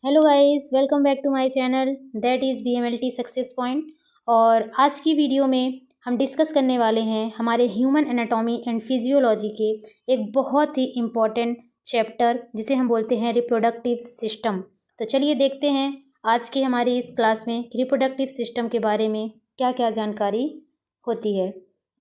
Hello guys, welcome back to my channel that is BMLT success point. और आज की video में हम डिस्कस करने वाले हैं हमारे ह्यूमन एनाटॉमी एंड फिजियोलॉजी के एक बहुत ही इम्पॉर्टेंट चैप्टर जिसे हम बोलते हैं रिप्रोडक्टिव सिस्टम। तो चलिए देखते हैं आज की हमारी इस क्लास में रिप्रोडक्टिव सिस्टम के बारे में क्या क्या जानकारी होती है।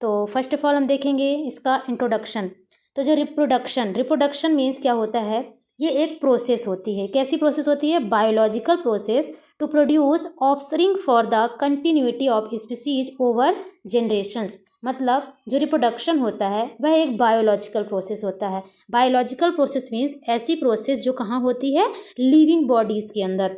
तो फर्स्ट ऑफ ऑल हम देखेंगे इसका इंट्रोडक्शन। तो जो रिप्रोडक्शन मीन्स क्या होता है, ये एक प्रोसेस होती है। कैसी प्रोसेस होती है? Biological process to produce offspring for the continuity of species over generations. मतलब जो रिप्रोडक्शन होता है वह एक बायोलॉजिकल प्रोसेस होता है। बायोलॉजिकल प्रोसेस मीन्स ऐसी प्रोसेस जो कहाँ होती है? लिविंग बॉडीज़ के अंदर।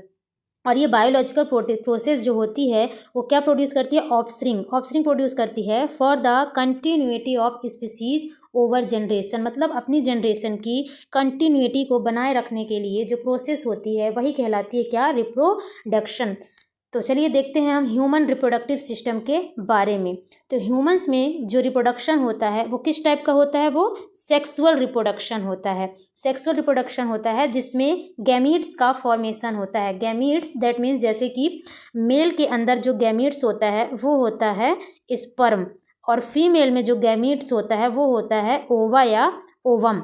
और ये बायोलॉजिकल प्रोसेस जो होती है वो क्या प्रोड्यूस करती है? ऑफस्प्रिंग प्रोड्यूस करती है for the continuity of species over generation. मतलब अपनी जनरेशन की कंटिन्यूटी को बनाए रखने के लिए जो प्रोसेस होती है वही कहलाती है क्या? रिप्रोडक्शन। तो चलिए देखते हैं हम ह्यूमन रिप्रोडक्टिव सिस्टम के बारे में। तो ह्यूमंस में जो रिप्रोडक्शन होता है वो किस टाइप का होता है? वो सेक्सुअल रिप्रोडक्शन होता है। सेक्सुअल रिप्रोडक्शन होता है जिसमें गैमीट्स का फॉर्मेशन होता है। गैमीट्स दैट मीन्स जैसे कि मेल के अंदर जो गैमीट्स होता है वो होता है स्पर्म, और फीमेल में जो गैमीट्स होता है वो होता है ओवा या ओवम,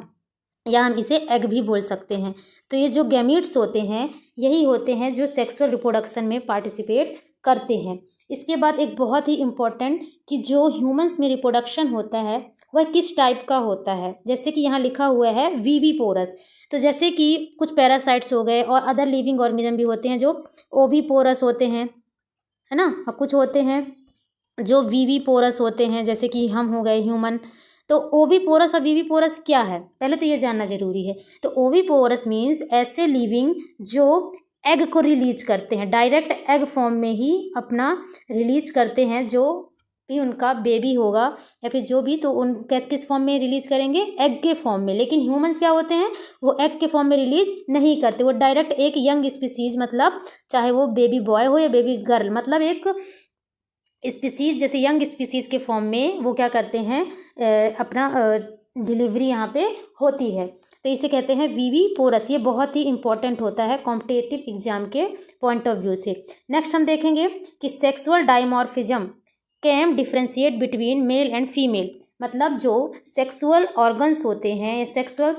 या हम इसे एग भी बोल सकते हैं। तो ये जो गैमीट्स होते हैं यही होते हैं जो सेक्सुअल रिप्रोडक्शन में पार्टिसिपेट करते हैं। इसके बाद एक बहुत ही इम्पॉर्टेंट कि जो ह्यूमंस में रिप्रोडक्शन होता है वह किस टाइप का होता है। जैसे कि यहाँ लिखा हुआ है वीवीपोरस। तो जैसे कि कुछ पैरासाइट्स हो गए और अदर लिविंग ऑर्गेनिज्म भी होते हैं जो ओवीपोरस होते हैं, है ना। और कुछ होते हैं जो वीवीपोरस होते हैं, जैसे कि हम हो गए ह्यूमन। तो ओवीपोरस और वीवीपोरस क्या है, पहले तो ये जानना जरूरी है। तो ओवीपोरस मीन्स ऐसे लिविंग जो एग को रिलीज करते हैं, डायरेक्ट एग फॉर्म में ही अपना रिलीज करते हैं। जो भी उनका बेबी होगा या फिर जो भी, तो उन किस फॉर्म में रिलीज करेंगे? एग के फॉर्म में। लेकिन ह्यूमंस क्या होते हैं? वो एग के फॉर्म में रिलीज नहीं करते, वो डायरेक्ट एक यंग स्पीसीज, मतलब चाहे वो बेबी बॉय हो या बेबी गर्ल, मतलब एक स्पीसीज जैसे यंग स्पीसीज के फॉर्म में वो क्या करते हैं? अपना डिलीवरी यहाँ पे होती है। तो इसे कहते हैं वीवीपोरस। ये बहुत ही इंपॉर्टेंट होता है कॉम्पिटिटिव एग्जाम के पॉइंट ऑफ व्यू से। नेक्स्ट हम देखेंगे कि sexual dimorphism can differentiate between male and female. मतलब जो सेक्सुअल ऑर्गन्स होते हैं, सेक्सुअल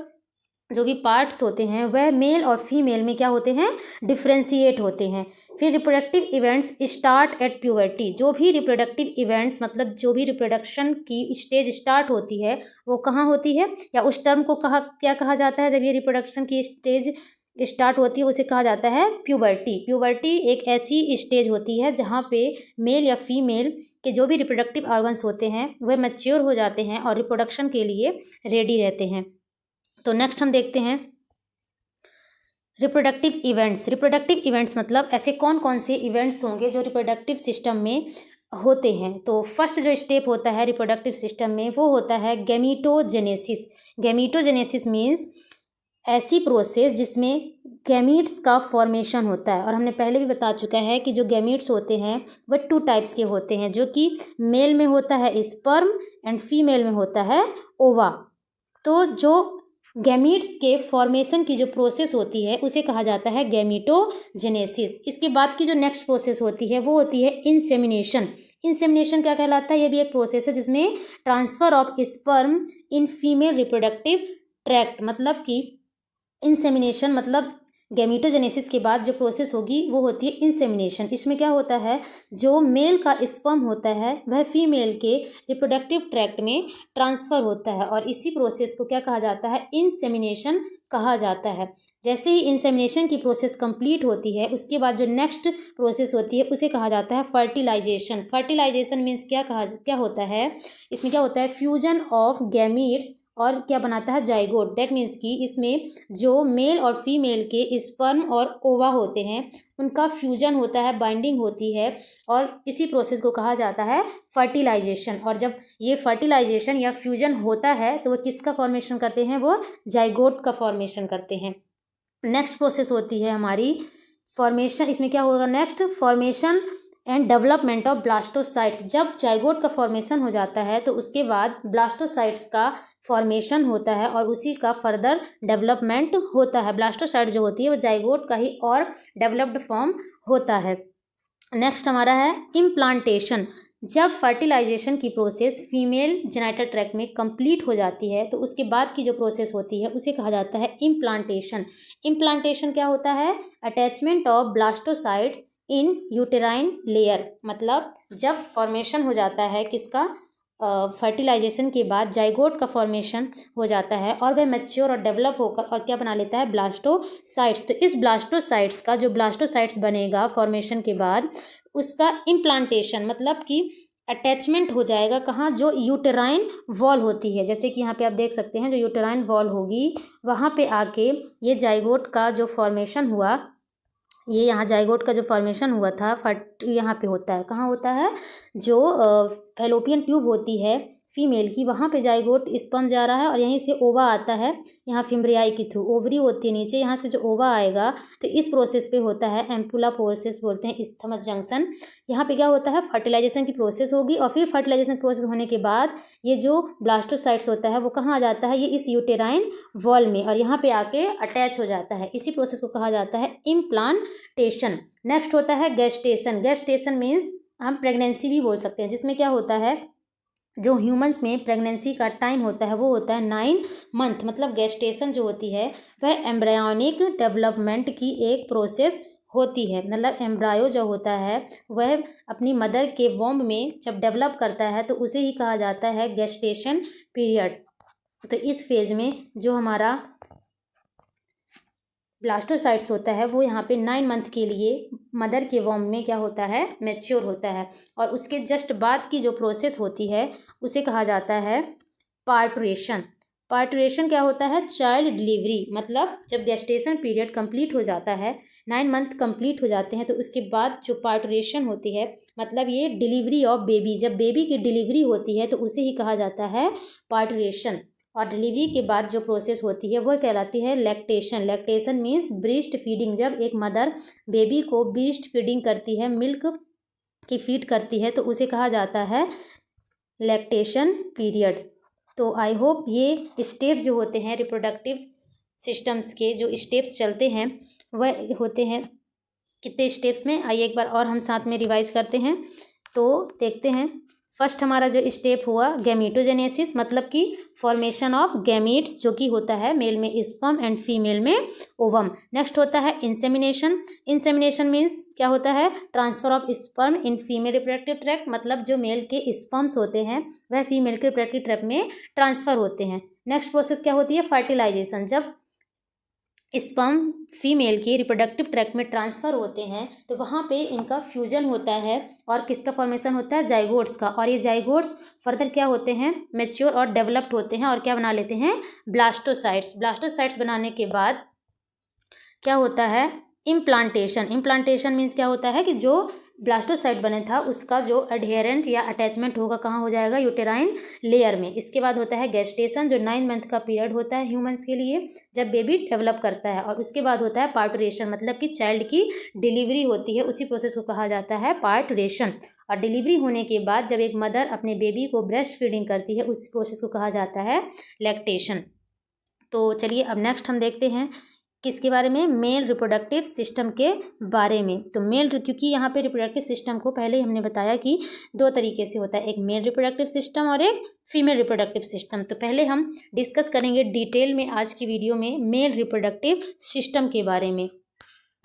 जो भी पार्ट्स होते हैं वह मेल और फीमेल में क्या होते हैं? डिफ्रेंशिएट होते हैं। फिर reproductive events start at puberty. जो भी रिप्रोडक्टिव इवेंट्स, मतलब जो भी रिप्रोडक्शन की स्टेज स्टार्ट होती है वो कहाँ होती है, या उस टर्म को क्या कहा जाता है? जब ये रिप्रोडक्शन की स्टेज स्टार्ट होती है उसे कहा जाता है प्यूबर्टी। प्यूबर्टी एक ऐसी स्टेज होती है जहाँ पे मेल या फीमेल के जो भी रिप्रोडक्टिव ऑर्गन्स होते हैं वह मैच्योर हो जाते हैं और रिप्रोडक्शन के लिए रेडी रहते हैं। तो नेक्स्ट हम देखते हैं रिप्रोडक्टिव इवेंट्स मतलब ऐसे कौन कौन से इवेंट्स होंगे जो रिप्रोडक्टिव सिस्टम में होते हैं। तो फर्स्ट जो स्टेप होता है रिप्रोडक्टिव सिस्टम में वो होता है गैमीटोजेनेसिस। गैमीटोजेनेसिस मीन्स ऐसी प्रोसेस जिसमें गैमीट्स का फॉर्मेशन होता है। और हमने पहले भी बता चुका है कि जो गैमीट्स होते हैं वह 2 टाइप्स के होते हैं, जो कि मेल में होता है स्पर्म एंड फीमेल में होता है ओवा। तो जो गैमीट्स के फॉर्मेशन की जो प्रोसेस होती है उसे कहा जाता है गैमीटोजेनेसिस। इसके बाद की जो नेक्स्ट प्रोसेस होती है वो होती है इंसेमिनेशन। इंसेमिनेशन क्या कहलाता है? ये भी एक प्रोसेस है जिसमें transfer of sperm in female reproductive tract. मतलब कि इंसेमिनेशन मतलब गैमीटोजेनेसिस के बाद जो प्रोसेस होगी वो होती है इंसेमिनेशन। इसमें क्या होता है? जो मेल का स्पर्म होता है वह फीमेल के रिप्रोडक्टिव ट्रैक्ट में ट्रांसफ़र होता है, और इसी प्रोसेस को क्या कहा जाता है? इंसेमिनेशन कहा जाता है। जैसे ही इंसेमिनेशन की प्रोसेस कंप्लीट होती है उसके बाद जो नेक्स्ट प्रोसेस होती है उसे कहा जाता है फर्टिलाइजेशन। फर्टिलाइजेशन मीन्स क्या होता है? इसमें क्या होता है? फ्यूजन ऑफ गैमीट्स और क्या बनाता है? जाइगोट। दैट मीन्स कि इसमें जो मेल और फीमेल के स्पर्म और ओवा होते हैं उनका फ्यूजन होता है, बाइंडिंग होती है, और इसी प्रोसेस को कहा जाता है फर्टिलाइजेशन। और जब ये फर्टिलाइजेशन या फ्यूजन होता है तो वो किसका फॉर्मेशन करते हैं? वो जाइगोट का फॉर्मेशन करते हैं। नेक्स्ट प्रोसेस होती है हमारी फॉर्मेशन। इसमें क्या होगा? Next formation and development of blastocytes. जब जाइगोट का फॉर्मेशन हो जाता है तो उसके बाद ब्लास्टोसाइट्स का फॉर्मेशन होता है और उसी का फर्दर डेवलपमेंट होता है। ब्लास्टोसाइट जो होती है वो जाइगोट का ही और डेवलप्ड फॉर्म होता है। नेक्स्ट हमारा है इम्प्लांटेशन। जब फर्टिलाइजेशन की प्रोसेस फीमेल जेनिटल ट्रैक्ट में कंप्लीट हो जाती है तो उसके बाद की जो प्रोसेस होती है उसे कहा जाता है इम्प्लांटेशन। इम्प्लांटेशन क्या होता है? Attachment of blastocytes in uterine layer. मतलब जब फॉर्मेशन हो जाता है किसका, फर्टिलाइजेशन के बाद जाइगोट का फॉर्मेशन हो जाता है और वह मैच्योर और डेवलप होकर और क्या बना लेता है, ब्लास्टोसाइट्स। तो इस ब्लास्टोसाइट्स का जो ब्लास्टोसाइट्स बनेगा फॉर्मेशन के बाद उसका इम्प्लांटेशन मतलब कि अटैचमेंट हो जाएगा कहाँ, जो यूटेराइन वॉल होती है। जैसे कि यहाँ पे आप देख सकते हैं जो यूटेराइन वॉल होगी वहाँ पे आके ये जाइगोट का जो फॉर्मेशन हुआ, ये यहाँ जाइगोट का जो फॉर्मेशन हुआ था यहाँ पे होता है। कहाँ होता है? जो फैलोपियन ट्यूब होती है फीमेल की, वहाँ पे जाइगोट स्पर्म जा रहा है और यहीं से ओवा आता है यहाँ फिम्ब्रियाई के थ्रू। ओवरी होती है नीचे, यहाँ से जो ओवा आएगा तो इस प्रोसेस पे होता है एम्पुला प्रोसेस बोलते हैं, इस्थमस जंक्शन। यहाँ पे क्या होता है, फर्टिलाइजेशन की प्रोसेस होगी और फिर फर्टिलाइजेशन प्रोसेस होने के बाद ये जो ब्लास्टोसाइट्स होता है वो कहाँ आ जाता है, ये इस यूटेराइन वॉल में, और यहाँ पे आके अटैच हो जाता है। इसी प्रोसेस को कहा जाता है इम्प्लांटेशन। नेक्स्ट होता है गेस्टेशन। गेस्टेशन मीन्स हम प्रेगनेंसी भी बोल सकते हैं, जिसमें क्या होता है, जो ह्यूमंस में प्रेगनेंसी का टाइम होता है वो होता है 9 मंथ। मतलब गेस्टेशन जो होती है वह एम्ब्रायोनिक डेवलपमेंट की एक प्रोसेस होती है। मतलब एम्ब्रायो जो होता है वह अपनी मदर के वॉम्ब में जब डेवलप करता है तो उसे ही कहा जाता है गेस्टेशन पीरियड। तो इस फेज में जो हमारा ब्लास्टोसाइट्स होता है वो यहाँ पे 9 मंथ के लिए मदर के वॉम्ब में क्या होता है, मैच्योर होता है। और उसके जस्ट बाद की जो प्रोसेस होती है उसे कहा जाता है पार्टुरेशन। पार्टुरेशन क्या होता है, चाइल्ड डिलीवरी। मतलब जब गेस्टेशन पीरियड कंप्लीट हो जाता है, 9 मंथ कंप्लीट हो जाते हैं तो उसके बाद जो पार्टुरेशन होती है मतलब ये डिलीवरी ऑफ बेबी, जब बेबी की डिलीवरी होती है तो उसे ही कहा जाता है पार्टुरेशन। और डिलीवरी के बाद जो प्रोसेस होती है वह कहलाती है lactation. Lactation means breast feeding. जब एक मदर बेबी को ब्रेस्ट फीडिंग करती है, मिल्क की फीड करती है तो उसे कहा जाता है लैक्टेशन पीरियड। तो आई होप ये स्टेप जो होते हैं रिप्रोडक्टिव सिस्टम्स के, जो स्टेप्स चलते हैं वह होते हैं कितने स्टेप्स में, आइए एक बार और हम साथ में रिवाइज करते हैं। तो देखते हैं, फर्स्ट हमारा जो स्टेप हुआ गैमीटोजेनेसिस, मतलब कि फॉर्मेशन ऑफ गैमीट्स, जो कि होता है मेल में स्पर्म एंड फीमेल में ओवम। नेक्स्ट होता है इंसेमिनेशन। इंसेमिनेशन मीन्स क्या होता है, transfer of sperm in female reproductive tract. मतलब जो मेल के स्पर्म्स होते हैं वह फीमेल के रिप्रोडक्टिव ट्रैक्ट में ट्रांसफर होते हैं। नेक्स्ट प्रोसेस क्या होती है, फर्टिलाइजेशन। जब स्पर्म फीमेल के रिप्रोडक्टिव ट्रैक्ट में ट्रांसफ़र होते हैं तो वहाँ पे इनका फ्यूजन होता है और किसका फॉर्मेशन होता है, जाइगोट्स का। और ये जाइगोट्स फर्दर क्या होते हैं, मैच्योर और डेवलप्ड होते हैं और क्या बना लेते हैं, ब्लास्टोसाइट्स। ब्लास्टोसाइट्स बनाने के बाद क्या होता है, इम्प्लांटेशन। इम्प्लांटेशन मीन्स क्या होता है कि जो ब्लास्टोसाइट बने था उसका जो एडहेरेंट या अटैचमेंट होगा कहाँ हो जाएगा, यूटेराइन लेयर में। इसके बाद होता है गेस्टेशन, जो 9 मंथ का पीरियड होता है ह्यूमंस के लिए जब बेबी डेवलप करता है। और उसके बाद होता है पार्टुरेशन, मतलब कि चाइल्ड की डिलीवरी होती है, उसी प्रोसेस को कहा जाता है पार्टुरेशन। और डिलीवरी होने के बाद जब एक मदर अपने बेबी को ब्रेस्ट फीडिंग करती है उस प्रोसेस को कहा जाता है लैक्टेशन। तो चलिए अब नेक्स्ट हम देखते हैं किसके बारे में, मेल रिप्रोडक्टिव सिस्टम के बारे में। तो मेल, क्योंकि यहाँ पे रिप्रोडक्टिव सिस्टम को पहले ही हमने बताया कि 2 तरीके से होता है, एक मेल रिप्रोडक्टिव सिस्टम और एक फीमेल रिप्रोडक्टिव सिस्टम। तो पहले हम डिस्कस करेंगे डिटेल में आज की वीडियो में मेल रिप्रोडक्टिव सिस्टम के बारे में।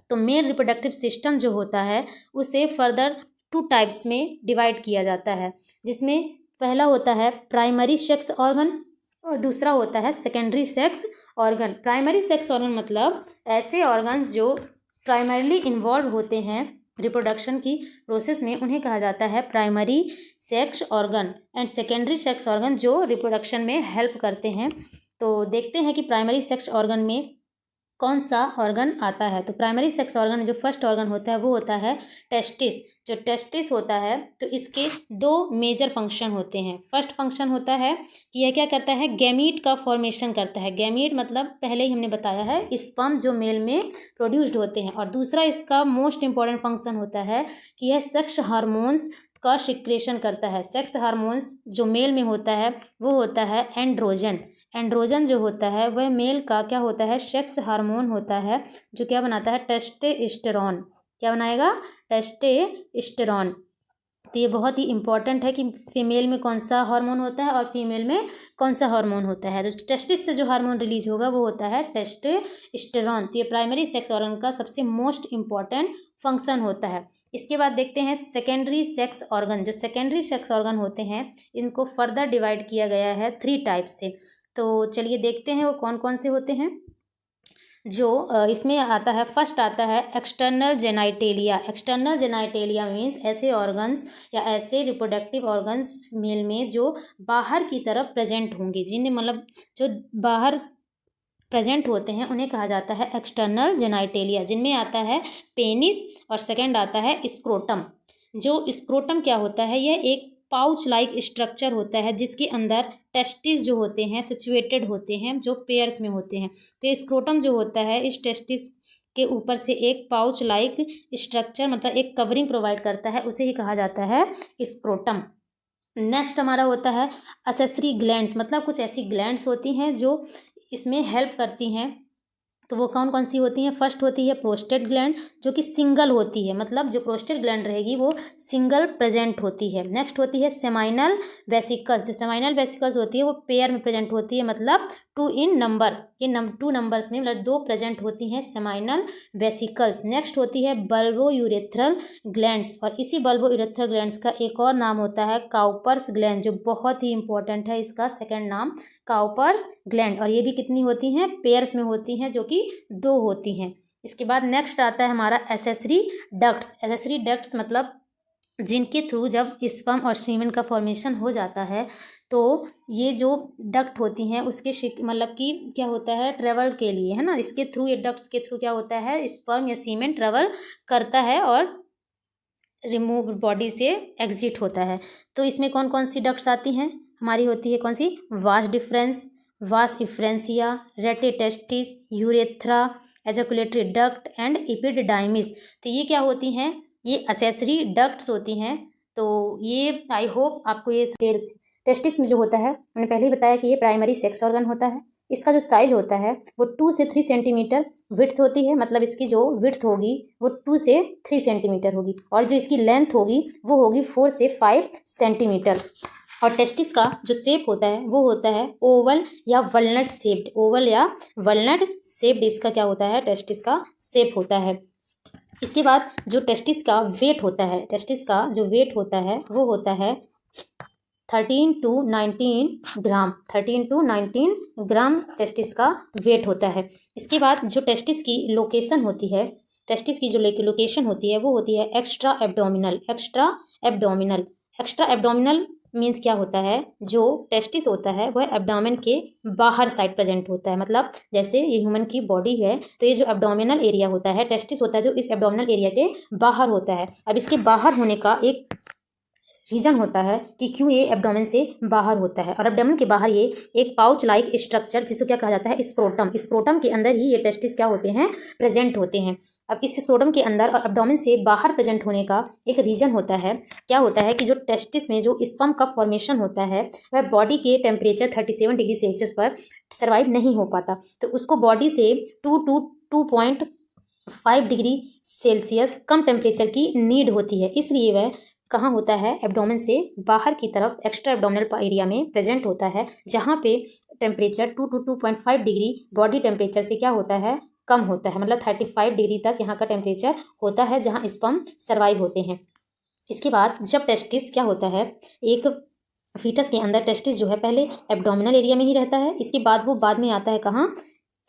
तो मेल रिप्रोडक्टिव सिस्टम जो होता है उसे फर्दर 2 टाइप्स में डिवाइड किया जाता है, जिसमें पहला होता है प्राइमरी सेक्स ऑर्गन और दूसरा होता है secondary sex organ. Primary sex organ मतलब ऐसे ऑर्गन्स जो प्राइमरीली इन्वॉल्व होते हैं रिप्रोडक्शन की प्रोसेस में, उन्हें कहा जाता है primary sex organ. And secondary sex organ जो रिप्रोडक्शन में हेल्प करते हैं। तो देखते हैं कि प्राइमरी सेक्स ऑर्गन में कौन सा ऑर्गन आता है। तो प्राइमरी सेक्स ऑर्गन जो फर्स्ट ऑर्गन होता है वो होता है टेस्टिस। जो टेस्टिस होता है तो इसके दो मेजर फंक्शन होते हैं। फर्स्ट फंक्शन होता है कि यह क्या करता है, गैमीट का फॉर्मेशन करता है। गैमीट मतलब पहले ही हमने बताया है स्पर्म जो मेल में प्रोड्यूस्ड होते हैं। और दूसरा इसका मोस्ट इंपॉर्टेंट फंक्शन होता है कि यह सेक्स हार्मोन्स का सिक्रेशन करता है। सेक्स हार्मोन्स जो मेल में होता है वो होता है एंड्रोजन। एंड्रोजन जो होता है वह मेल का क्या होता है, सेक्स हार्मोन होता है जो क्या बनाता है, टेस्टोस्टेरोन। क्या बनाएगा, टेस्टोस्टेरोन। तो ये बहुत ही इंपॉर्टेंट है कि फीमेल में कौन सा हार्मोन होता है और फीमेल में कौन सा हार्मोन होता है। तो टेस्टिस से जो हार्मोन रिलीज होगा वो होता है टेस्टोस्टेरोन। तो ये प्राइमरी सेक्स ऑर्गन का सबसे मोस्ट इंपॉर्टेंट फंक्शन होता है। इसके बाद देखते हैं सेकेंडरी सेक्स ऑर्गन। जो सेकेंडरी सेक्स ऑर्गन होते हैं इनको फर्दर डिवाइड किया गया है 3 टाइप से। तो चलिए देखते हैं वो कौन कौन से होते हैं। जो इसमें आता है, फर्स्ट आता है external genitalia. External genitalia means ऐसे ऑर्गन्स या ऐसे रिप्रोडक्टिव ऑर्गन्स मेल में जो बाहर की तरफ प्रेजेंट होंगे, जिन्हें मतलब जो बाहर प्रेजेंट होते हैं उन्हें कहा जाता है एक्सटर्नल जेनाइटेलिया, जिनमें आता है पेनिस और सेकंड आता है स्क्रोटम। जो स्क्रोटम क्या होता है, यह एक पाउच लाइक स्ट्रक्चर होता है जिसके अंदर टेस्टिस जो होते हैं सिचुएटेड होते हैं, जो पेयर्स में होते हैं। तो स्क्रोटम जो होता है इस टेस्टिस के ऊपर से एक पाउच लाइक स्ट्रक्चर मतलब एक कवरिंग प्रोवाइड करता है, उसे ही कहा जाता है स्क्रोटम। नेक्स्ट हमारा होता है असेसरी ग्लैंड्स, मतलब कुछ ऐसी ग्लैंड्स होती हैं जो इसमें हेल्प करती हैं। तो वो कौन कौन सी होती हैं, फर्स्ट होती है प्रोस्टेट ग्लैंड जो कि सिंगल होती है, मतलब जो प्रोस्टेट ग्लैंड रहेगी वो सिंगल प्रेजेंट होती है। नेक्स्ट होती है सेमाइनल वेसिकल्स। जो सेमाइनल वेसिकल्स होती है वो पेयर में प्रेजेंट होती है, मतलब 2 इन नंबर। ये 2 नंबर्स में मतलब 2 प्रेजेंट होती हैं सेमाइनल वेसिकल्स। नेक्स्ट होती है बल्बो यूरेथ्रल ग्लैंड्स, और इसी बल्बो यूरेथ्रल ग्लैंड्स का एक और नाम होता है काउपर्स ग्लैंड, जो बहुत ही इंपॉर्टेंट है। इसका सेकंड नाम काउपर्स ग्लैंड, और ये भी कितनी होती हैं, पेयर्स में होती हैं, जो कि 2 होती हैं। इसके बाद नेक्स्ट आता है हमारा एसेसरी डक्ट्स। एसेसरी डक्ट्स मतलब जिनके थ्रू जब स्पर्म और सीमेन का फॉर्मेशन हो जाता है तो ये जो डक्ट होती हैं उसके मतलब कि क्या होता है, ट्रेवल के लिए, है ना, इसके थ्रू, ये डक्ट्स के थ्रू क्या होता है, स्पर्म या सीमेन ट्रेवल करता है और रिमूव बॉडी से एग्जिट होता है। तो इसमें कौन कौन सी डक्ट्स आती हैं, हमारी होती है कौन सी, वास डिफरेंस, वास efferentia, rete testis, urethra, ejaculatory duct and epididymis. तो ये क्या होती हैं, ये असेसरी डक्ट्स होती हैं। तो ये आई होप आपको ये डिटेल्स। टेस्टिस में जो होता है मैंने पहले ही बताया कि ये प्राइमरी सेक्स ऑर्गन होता है। इसका जो साइज होता है वो 2 से 3 सेंटीमीटर विड्थ होती है, मतलब इसकी जो विड्थ होगी वो 2 से 3 सेंटीमीटर होगी, और जो इसकी लेंथ होगी वो होगी 4 से 5 सेंटीमीटर। और टेस्टिस का जो शेप होता है वो होता है ओवल या वलनट शेप्ड। ओवल या वलनट शेप्ड इसका क्या होता है, टेस्टिस का शेप होता है। इसके बाद जो टेस्टिस का वेट होता है, टेस्टिस का जो वेट होता है वो होता है 13 to 19 gram. 13 to 19 gram testis का वेट होता है। इसके बाद जो टेस्टिस की लोकेशन होती है, टेस्टिस की जो लोकेशन होती है वो होती है extra abdominal. Extra abdominal, extra abdominal means क्या होता है, जो टेस्टिस होता है वह एब्डोमेन के बाहर साइड प्रेजेंट होता है। मतलब जैसे ये ह्यूमन की बॉडी है तो ये जो एब्डोमिनल एरिया होता है, टेस्टिस होता है जो इस एब्डोमिनल एरिया के बाहर होता है। अब इसके बाहर होने का एक रीजन होता है कि क्यों ये एब्डोमेन से बाहर होता है, और एब्डोमेन के बाहर ये एक पाउच लाइक स्ट्रक्चर जिसको क्या कहा जाता है, स्क्रोटम। स्क्रोटम के अंदर ही ये टेस्टिस क्या होते हैं, प्रेजेंट होते हैं। अब इस स्क्रोटम के अंदर और एब्डोमेन से बाहर प्रेजेंट होने का एक रीजन होता है, क्या होता है कि जो टेस्टिस में जो स्पर्म का फॉर्मेशन होता है वह बॉडी के टेम्परेचर 37 डिग्री सेल्सियस पर सर्वाइव नहीं हो पाता, तो उसको बॉडी से 2.5 डिग्री सेल्सियस कम टेम्परेचर की नीड होती है। इसलिए वह कहाँ होता है, एब्डोमेन से बाहर की तरफ एक्स्ट्रा एब्डोमिनल एरिया में प्रेजेंट होता है, जहाँ पे temperature 2 to 2.5 degree body temperature से क्या होता है, कम होता है। मतलब 35 डिग्री तक यहाँ का टेम्परेचर होता है जहाँ स्पर्म सर्वाइव होते हैं। इसके बाद जब टेस्टिस क्या होता है, एक फीटस के अंदर टेस्टिस जो है पहले एब्डोमिनल एरिया में ही रहता है, इसके बाद वो बाद में आता है कहाँ,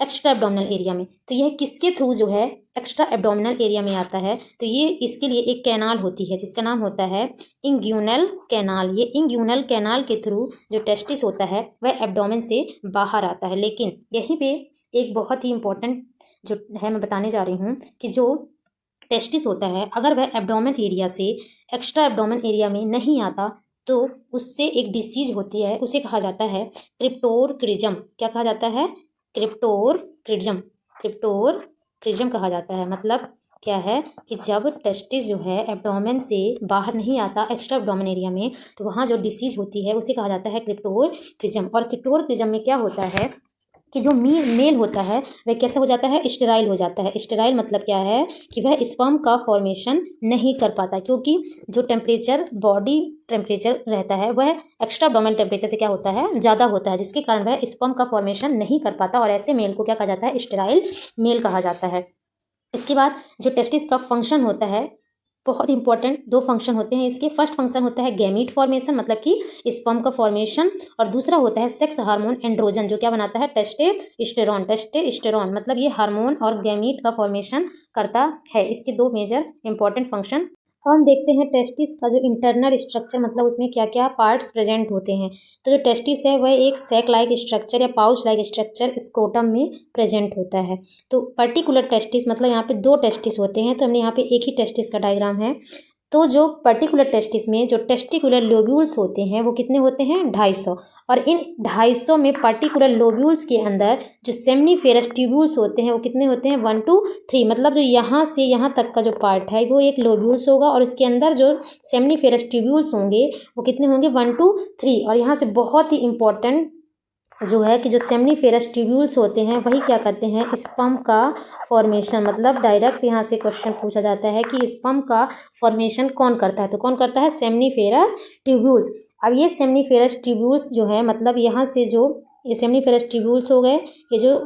एक्स्ट्रा एब्डोमिनल एरिया में। तो यह किसके थ्रू जो है एक्स्ट्रा एब्डोमिनल एरिया में आता है, तो ये इसके लिए एक कैनाल होती है जिसका नाम होता है इंग्यूनल कैनाल। ये इंग्यूनल कैनाल के थ्रू जो टेस्टिस होता है वह एब्डोमेन से बाहर आता है। लेकिन यहीं पे एक बहुत ही इंपॉर्टेंट जो है मैं बताने जा रही हूँ कि जो टेस्टिस होता है, अगर वह एब्डोमेन एरिया से एक्स्ट्रा एब्डोमेन एरिया में नहीं आता तो उससे एक डिसीज होती है, उसे कहा जाता है क्रिप्टोरक्रिज्म। क्या कहा जाता है? क्रिप्टोरक्रिज्म। क्रिप्टोरक्रिज्म कहा जाता है। मतलब क्या है कि जब टेस्टिस जो है एब्डोमेन से बाहर नहीं आता एक्स्ट्रा एब्डोमेन एरिया में, तो वहाँ जो डिसीज होती है उसे कहा जाता है क्रिप्टोरक्रिज्म। और क्रिप्टोरक्रिज्म में क्या होता है कि जो मेल होता है वह कैसे हो जाता है? स्टेराइल हो जाता है। स्टेराइल मतलब क्या है कि वह स्पर्म का फॉर्मेशन नहीं कर पाता, क्योंकि जो टेम्परेचर बॉडी टेम्परेचर रहता है वह एक्स्ट्रा एब्डोमेन टेम्परेचर से क्या होता है? ज़्यादा होता है, जिसके कारण वह स्पर्म का फॉर्मेशन नहीं कर पाता, और ऐसे मेल को क्या कहा जाता है? स्टेराइल मेल कहा जाता है। इसके बाद जो टेस्टिस का फंक्शन होता है, बहुत इंपॉर्टेंट 2 फंक्शन होते हैं इसके। फर्स्ट फंक्शन होता है गैमीट फॉर्मेशन, मतलब कि स्पर्म का फॉर्मेशन, और दूसरा होता है सेक्स हार्मोन एंड्रोजन, जो क्या बनाता है? टेस्टोस्टेरोन। टेस्टोस्टेरोन मतलब ये हार्मोन और गैमीट का फॉर्मेशन करता है। इसके 2 मेजर इंपॉर्टेंट फंक्शन। अब हम देखते हैं टेस्टिस का जो इंटरनल स्ट्रक्चर, मतलब उसमें क्या क्या पार्ट्स प्रेजेंट होते हैं। तो जो टेस्टिस है वह एक सैक लाइक स्ट्रक्चर या पाउच लाइक स्ट्रक्चर स्क्रोटम में प्रेजेंट होता है। तो पर्टिकुलर टेस्टिस मतलब यहाँ पे 2 टेस्टिस होते हैं, तो हमने यहाँ पे एक ही टेस्टिस का डायग्राम है। तो जो पर्टिकुलर टेस्टिस में जो टेस्टिकुलर लोब्यूल्स होते हैं वो कितने होते हैं? 250। और इन 250 में पर्टिकुलर लोब्यूल्स के अंदर जो सेमनीफेरस ट्यूब्यूल्स होते हैं वो कितने होते हैं? 1 to 3। मतलब जो यहाँ से यहाँ तक का जो पार्ट है वो एक लोब्यूल्स होगा, और इसके अंदर जो सेमनीफेरस ट्यूब्यूल्स होंगे वो कितने होंगे? 1 to 3। और यहाँ से बहुत ही इंपॉर्टेंट जो है कि जो सेमनीफेरस ट्यूब्यूल्स होते हैं वही क्या करते हैं? स्पर्म का फॉर्मेशन। मतलब डायरेक्ट यहाँ से क्वेश्चन पूछा जाता है कि स्पर्म का फॉर्मेशन कौन करता है? तो कौन करता है? Seminiferous tubules. अब ये सेमनीफेरस ट्यूब्यूल्स जो है, मतलब यहाँ से जो ये सेमनीफेरस ट्यूब्यूल्स हो गए, ये जो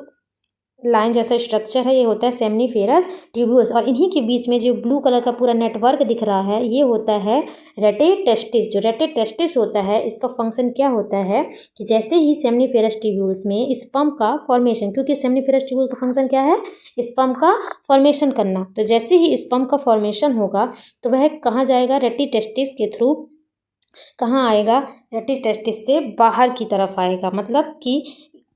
लाइन जैसा स्ट्रक्चर है ये होता है सेमनीफेरस ट्यूब्यूल्स, और इन्हीं के बीच में जो ब्लू कलर का पूरा नेटवर्क दिख रहा है ये होता है रेटेटेस्टिस। जो रेटेटेस्टिस होता है इसका फंक्शन क्या होता है कि जैसे ही सेमनीफेरस ट्यूब्यूल्स में स्पर्म का फॉर्मेशन, क्योंकि सेमनीफेरस ट्यूब्यूल का फंक्शन क्या है? स्पर्म का फॉर्मेशन करना, तो जैसे ही स्पर्म का फॉर्मेशन होगा तो वह कहाँ जाएगा? रेटेटेस्टिस के थ्रू कहाँ आएगा? रेटेटेस्टिस से बाहर की तरफ आएगा। मतलब कि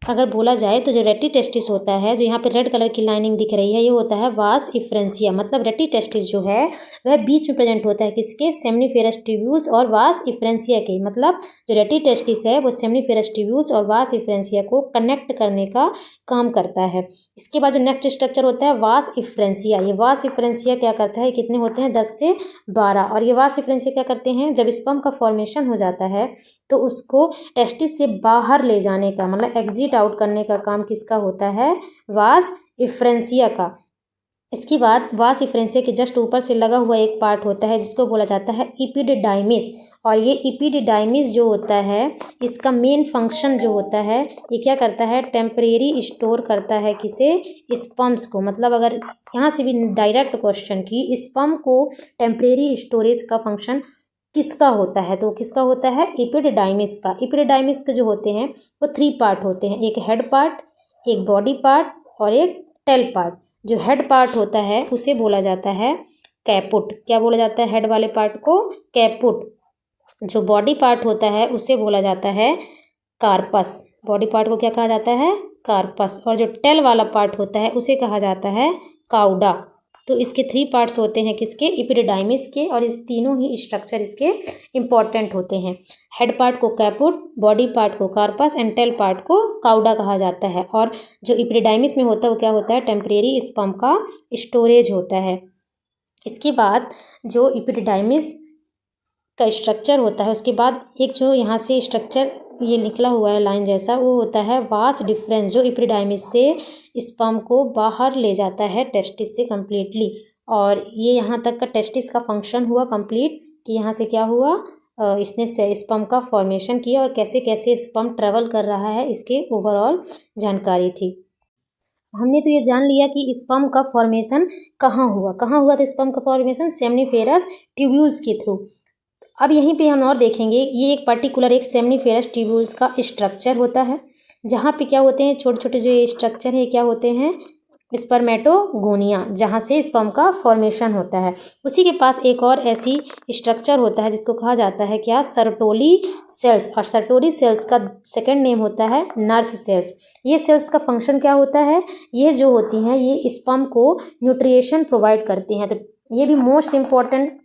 अगर बोला जाए तो जो रेटिटेस्टिस होता है, जो यहाँ पे रेड कलर की लाइनिंग दिख रही है, ये होता है वास इफ्रेंसिया। मतलब रेटिटेस्टिस जो है वह बीच में प्रेजेंट होता है किसके? सेमनीफेरस ट्यूब्यूल्स और वास इफ्रेंसिया के। मतलब जो रेटिटेस्टिस है वो सेमनीफेरस ट्यूब्यूल्स और वास इफ्रेंसिया को कनेक्ट करने का काम करता है। इसके बाद जो नेक्स्ट स्ट्रक्चर होता है वास इफ्रेंसिया। ये वास इफ्रेंसिया क्या करता है? कितने होते हैं? 10 से 12। और ये वास इफ्रेंसिया क्या करते हैं? जब स्पर्म का फॉर्मेशन हो जाता है तो उसको टेस्टिस से बाहर ले जाने का, मतलब एग्जिट आउट करने का काम किसका होता है? वास इफ्रेंसिया का। इसके बाद वास इफ्रेंसिया के जस्ट ऊपर से लगा हुआ एक पार्ट होता है जिसको बोला जाता है इपिडिडाइमिस। और ये इपिडिडाइमिस जो होता है इसका मेन फंक्शन जो होता है ये क्या करता है? टेम्परेरी स्टोर करता है किसे? स्पर्म्स को। मतलब अगर यहाँ से भी डायरेक्ट क्वेश्चन की स्पर्म को टेम्परेरी स्टोरेज का फंक्शन किसका होता है, तो किसका होता है? इपिडिडाइमिस का। इपिडिडाइमिस के जो होते हैं वो 3 पार्ट होते हैं, एक हेड पार्ट, एक बॉडी पार्ट और एक टेल पार्ट। जो हेड पार्ट होता है उसे बोला जाता है कैपुट। क्या बोला जाता है हेड वाले पार्ट को? कैपुट। जो बॉडी पार्ट होता है उसे बोला जाता है कार्पस। बॉडी पार्ट को क्या कहा जाता है? कार्पस। और जो टेल वाला पार्ट होता है उसे कहा जाता है काउडा। तो इसके 3 पार्ट्स होते हैं किसके? इपिडिडाइमिस के, और इस तीनों ही स्ट्रक्चर इसके इंपॉर्टेंट होते हैं। हेड पार्ट को कैपुट, बॉडी पार्ट को कार्पस एंड टेल पार्ट को काउडा कहा जाता है। और जो इपिडिडाइमिस में होता है वो क्या होता है? टेम्परेरी स्पर्म का स्टोरेज होता है। इसके बाद जो इपिडिडाइमिस का स्ट्रक्चर होता है उसके बाद एक जो यहाँ से स्ट्रक्चर ये निकला हुआ है लाइन जैसा, वो होता है वास डिफरेंस, जो इपिडिडाइमिस से स्पर्म को बाहर ले जाता है टेस्टिस से कम्प्लीटली। और ये यहाँ तक का टेस्टिस का फंक्शन हुआ कंप्लीट कि यहाँ से क्या हुआ? इसने स्पर्म का फॉर्मेशन किया और कैसे कैसे स्पर्म ट्रेवल कर रहा है इसके ओवरऑल जानकारी थी। हमने तो ये जान लिया कि स्पर्म का फॉर्मेशन कहाँ हुआ था स्पर्म का फॉर्मेशन? सेमनीफेरस ट्यूब्यूल्स के थ्रू। अब यहीं पे हम और देखेंगे, ये एक पर्टिकुलर एक सेमनीफेरस ट्यूब्यूल्स का स्ट्रक्चर होता है, जहाँ पे क्या होते हैं? छोटे छोटे जो ये स्ट्रक्चर है क्या होते हैं? स्पर्मेटोगोनिया, जहाँ से स्पर्म का फॉर्मेशन होता है। उसी के पास एक और ऐसी स्ट्रक्चर होता है जिसको कहा जाता है क्या, सर्टोली सेल्स। और सर्टोली सेल्स का सेकंड नेम होता है नर्स सेल्स। ये सेल्स का फंक्शन क्या होता है, ये जो होती हैं ये स्पर्म को न्यूट्रिशन प्रोवाइड करती हैं। तो ये भी मोस्ट इम्पॉर्टेंट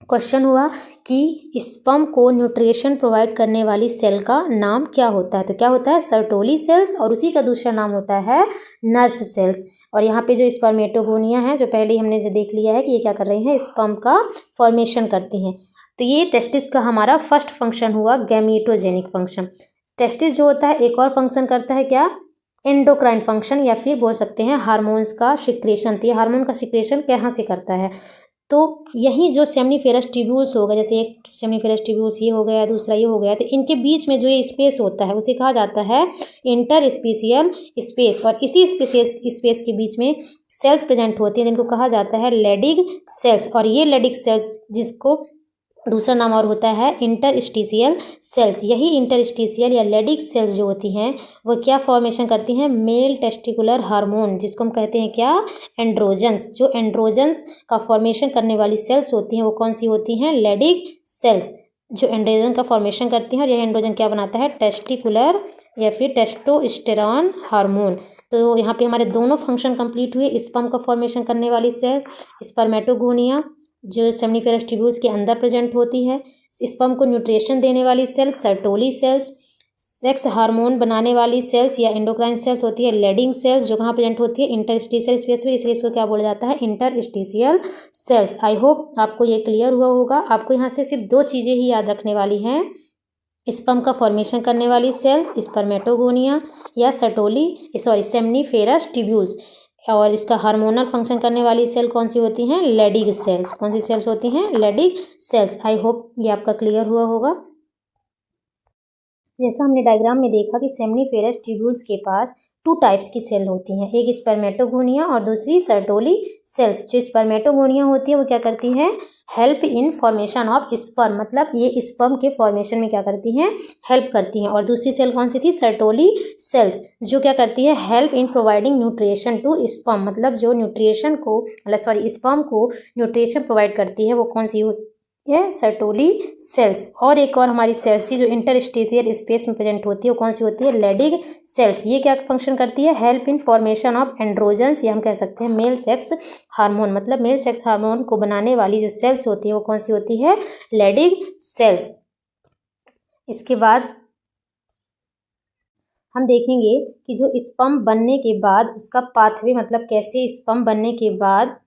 क्वेश्चन हुआ कि स्पर्म को न्यूट्रिशन प्रोवाइड करने वाली सेल का नाम क्या होता है। तो क्या होता है, सर्टोली सेल्स, और उसी का दूसरा नाम होता है नर्स सेल्स। और यहाँ पे जो स्पर्मेटोगोनिया है, जो पहले ही हमने जो देख लिया है कि ये क्या कर रही हैं, स्पर्म का फॉर्मेशन करती हैं। तो ये टेस्टिस का हमारा फर्स्ट फंक्शन हुआ, गैमेटोजेनिक फंक्शन। टेस्टिस जो होता है एक और फंक्शन करता है क्या, एंडोक्राइन फंक्शन, या फिर बोल सकते हैं हार्मोन्स का सिक्रेशन। तो ये हार्मोन का सिक्रेशन कहाँ से करता है, तो यही जो सेमनीफेरस ट्यूब्यूल्स होगा, जैसे एक सेमनीफेरस ट्यूब्यूल्स ये हो गया, दूसरा ये हो गया, तो इनके बीच में जो ये स्पेस होता है उसे कहा जाता है इंटरस्पीशियल स्पेस। और इसी स्पेस के बीच में सेल्स प्रेजेंट होती हैं जिनको कहा जाता है लेडिग सेल्स। और ये लेडिग सेल्स, जिसको दूसरा नाम और होता है इंटरस्टिशियल सेल्स, यही इंटरस्टिशियल या लेडिग सेल्स जो होती हैं वो क्या फॉर्मेशन करती हैं, मेल टेस्टिकुलर हार्मोन, जिसको हम कहते हैं क्या, एंड्रोजन्स। जो एंड्रोजन्स का फॉर्मेशन करने वाली सेल्स होती हैं वो कौन सी होती हैं, लेडिग सेल्स, जो एंड्रोजन का फॉर्मेशन करती हैं। और यह एंड्रोजन क्या बनाता है, टेस्टिकुलर या फिर टेस्टोस्टेरॉन हार्मोन। तो यहाँ पे हमारे दोनों फंक्शन कंप्लीट हुए, स्पर्म का फॉर्मेशन करने वाली सेल स्पर्मेटोगोनिया जो सेमनीफेरस ट्यूब्यूल्स के अंदर प्रेजेंट होती है, स्पर्म को न्यूट्रिशन देने वाली cell Sertoli cells, sex hormone बनाने वाली सेल्स या एंडोक्राइन सेल्स होती है लेडिंग सेल्स, जो कहाँ प्रेजेंट होती है, इंटरस्टिशियल स्पेस में, इसलिए इसको क्या बोला जाता है, इंटरस्टिशियल सेल्स। आई होप आपको ये क्लियर हुआ होगा। आपको यहाँ से सिर्फ दो चीज़ें ही याद रखने वाली हैं, स्पर्म का फॉर्मेशन करने वाली सेल्स स्पर्मेटोगोनिया या सेमनीफेरस ट्यूब्यूल्स, और इसका हार्मोनल फंक्शन करने वाली सेल कौन सी होती हैं, लेडिग सेल्स। कौन सी सेल्स होती हैं, लेडिग सेल्स। आई होप ये आपका क्लियर हुआ होगा। जैसा हमने डायग्राम में देखा कि सेमनीफेरस ट्यूब्यूल्स के पास टू टाइप्स की सेल होती हैं, एक स्पर्मेटोगोनिया और दूसरी सर्टोली सेल्स। जो स्पर्मेटोगोनिया होती है वो क्या करती हैं, help in formation of sperm, मतलब ये स्पर्म के फॉर्मेशन में क्या करती हैं, हेल्प करती हैं। और दूसरी सेल कौन सी थी, सर्टोली सेल्स, जो क्या करती है, help in providing nutrition to sperm, मतलब जो न्यूट्रिशन को स्पर्म को न्यूट्रिशन प्रोवाइड करती है वो कौन सी है, सर्टोली सेल्स। और एक और हमारी सेल्स जो इंटरस्टिशियल स्पेस में प्रेजेंट होती है वो कौन सी होती है, लेडिग सेल्स। ये क्या फंक्शन करती है, help in formation of androgens, या हम कह सकते हैं मेल सेक्स हार्मोन, मतलब मेल सेक्स हार्मोन को बनाने वाली जो सेल्स होती है वो कौन सी होती है, लेडिग सेल्स। इसके बाद हम देखेंगे कि जो स्पर्म बनने के बाद उसका पाथवे, मतलब कैसे स्पर्म बनने के बाद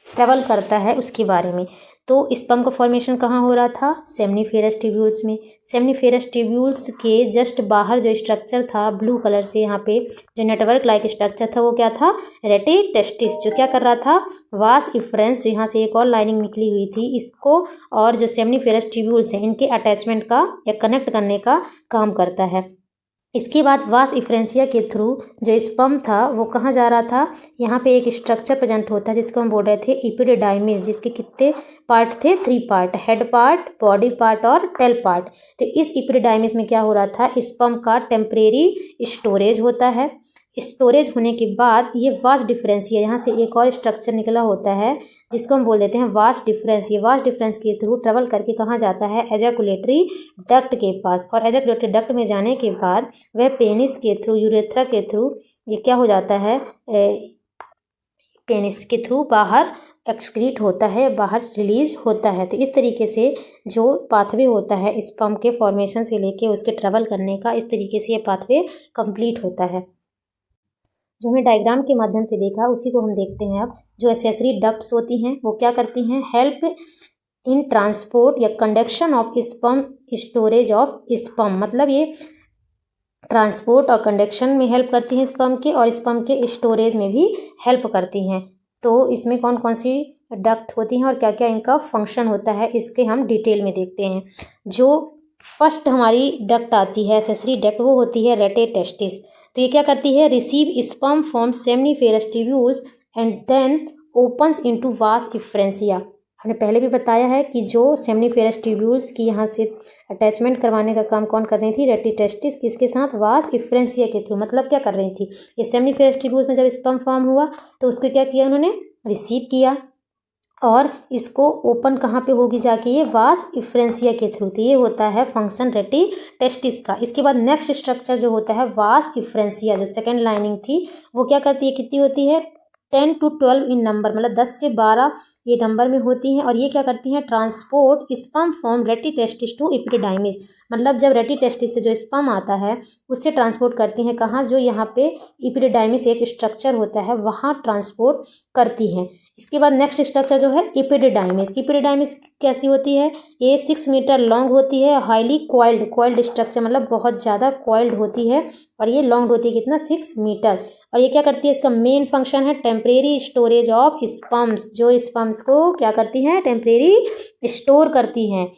ट्रेवल करता है उसके बारे में। तो स्पर्म का फॉर्मेशन कहाँ हो रहा था, सेमनीफेरस ट्यूब्यूल्स में। सेमनीफेरस ट्यूब्यूल्स के जस्ट बाहर जो स्ट्रक्चर था ब्लू कलर से, यहाँ पे जो नेटवर्क लाइक स्ट्रक्चर था वो क्या था, रेटे टेस्टिस, जो क्या कर रहा था, वास इफ्रेंस, जो यहाँ से एक और लाइनिंग निकली हुई थी, इसको और जो सेमनीफेरस ट्यूब्यूल्स हैं इनके अटैचमेंट का या कनेक्ट करने का काम करता है। इसके बाद वास इफ्रेंसिया के थ्रू जो स्पर्म था वो कहाँ जा रहा था, यहाँ पे एक स्ट्रक्चर प्रेजेंट होता है जिसको हम बोल रहे थे एपिडिडाइमिस, जिसके कितने पार्ट थे, 3 part, head part, body part और टेल पार्ट। तो इस एपिडिडाइमिस में क्या हो रहा था, स्पर्म का टेम्परेरी स्टोरेज होता है। स्टोरेज होने के बाद ये वास डिफरेंसिया, यहाँ से एक और स्ट्रक्चर निकला होता है जिसको हम बोल देते हैं वास डिफरेंस। ये वास डिफरेंस के थ्रू ट्रेवल करके कहाँ जाता है, एजैकुलेटरी डक्ट के पास। और एजैकुलेटरी डक्ट में जाने के बाद वह पेनिस के थ्रू, यूरेथ्रा के थ्रू ये क्या हो जाता है, पेनिस के थ्रू बाहर एक्सक्रीट होता है, बाहर रिलीज होता है। तो इस तरीके से जो पाथवे होता है स्पर्म के फॉर्मेशन से लेके उसके ट्रेवल करने का, इस तरीके से ये पाथवे कंप्लीट होता है। जो हमने डायग्राम के माध्यम से देखा उसी को हम देखते हैं अब। जो एसेसरी डक्ट्स होती हैं वो क्या करती हैं, हेल्प इन ट्रांसपोर्ट या conduction of sperm, storage of sperm, मतलब ये ट्रांसपोर्ट और कंडक्शन में हेल्प करती हैं स्पर्म के, और स्पर्म के स्टोरेज में भी हेल्प करती हैं। तो इसमें कौन कौन सी डक्ट होती हैं और क्या क्या इनका फंक्शन होता है, इसके हम डिटेल में देखते हैं। जो फर्स्ट हमारी डक्ट आती है एसेसरी डक्ट, वो होती है रेटे टेस्टिस। तो ये क्या करती है, receive sperm from seminiferous tubules and then opens into vas efferentia. हमने पहले भी बताया है कि जो सेमनीफेरस ट्यूब्यूल्स की यहाँ से अटैचमेंट करवाने का काम कौन कर रही थी, रेटी टेस्टिस किसके साथ, वास इफ्रेंसिया के थ्रू। मतलब क्या कर रही थी, ये सेमनीफेरस ट्यूब्यूल्स में जब स्पर्म फॉर्म हुआ तो उसको क्या किया उन्होंने, रिसीव किया और इसको ओपन कहाँ पे होगी जाके, ये वास इफ्रेंसिया के थ्रू। तो ये होता है फंक्शन रेटी टेस्टिस का। इसके बाद नेक्स्ट स्ट्रक्चर जो होता है वास इफ्रेंसिया, जो सेकेंड लाइनिंग थी वो क्या करती है, कितनी होती है, 10 to 12 इन नंबर, मतलब 10 से 12 ये नंबर में होती हैं। और ये क्या करती हैं, ट्रांसपोर्ट स्पर्म फ्रॉम रेटी टेस्टिस टू एपिडिडाइमिस। मतलब जब रेटी टेस्टिस से जो स्पर्म आता है उससे ट्रांसपोर्ट करती हैं कहाँ, जो यहाँ पे एपिडिडाइमिस एक स्ट्रक्चर होता है वहाँ ट्रांसपोर्ट करती हैं। इसके बाद नेक्स्ट स्ट्रक्चर जो है एपिडिडाइमिस। एपिडिडाइमिस कैसी होती है, ये 6 मीटर लॉन्ग होती है, हाईली कॉइल्ड स्ट्रक्चर, मतलब बहुत ज़्यादा कॉइल्ड होती है और ये लॉन्ग होती है कितना, 6 मीटर। और ये क्या करती है, इसका मेन फंक्शन है टेम्परेरी स्टोरेज ऑफ स्पर्म्स। जो स्पर्म्स को क्या करती हैं, टेम्परेरी स्टोर करती हैं।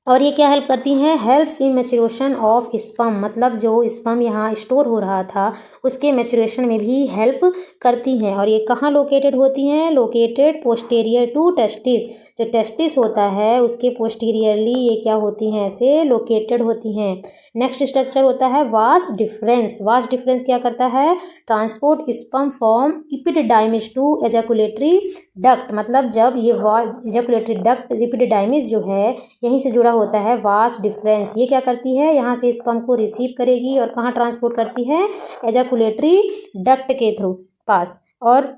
और ये क्या हेल्प करती हैं, helps in maturation of sperm. मतलब जो स्पर्म यहाँ स्टोर हो रहा था उसके मैच्योरेशन में भी हेल्प करती हैं। और ये कहाँ लोकेटेड होती हैं, लोकेटेड पोस्टीरियर टू टेस्टिस। जो टेस्टिस होता है उसके पोस्टीरियरली ये क्या होती हैं, ऐसे लोकेटेड होती हैं। नेक्स्ट स्ट्रक्चर होता है वास डिफरेंस। वास डिफरेंस क्या करता है, transport sperm from epididymis to ejaculatory duct. मतलब जब ये एजैकुलेटरी डक्ट, एपिडिडाइमिस जो है यहीं से जुड़ा होता है वास डिफरेंस। ये क्या करती है, यहाँ से स्पर्म को रिसीव करेगी और कहाँ ट्रांसपोर्ट करती है, एजैकुलेटरी डक्ट के थ्रू पास। और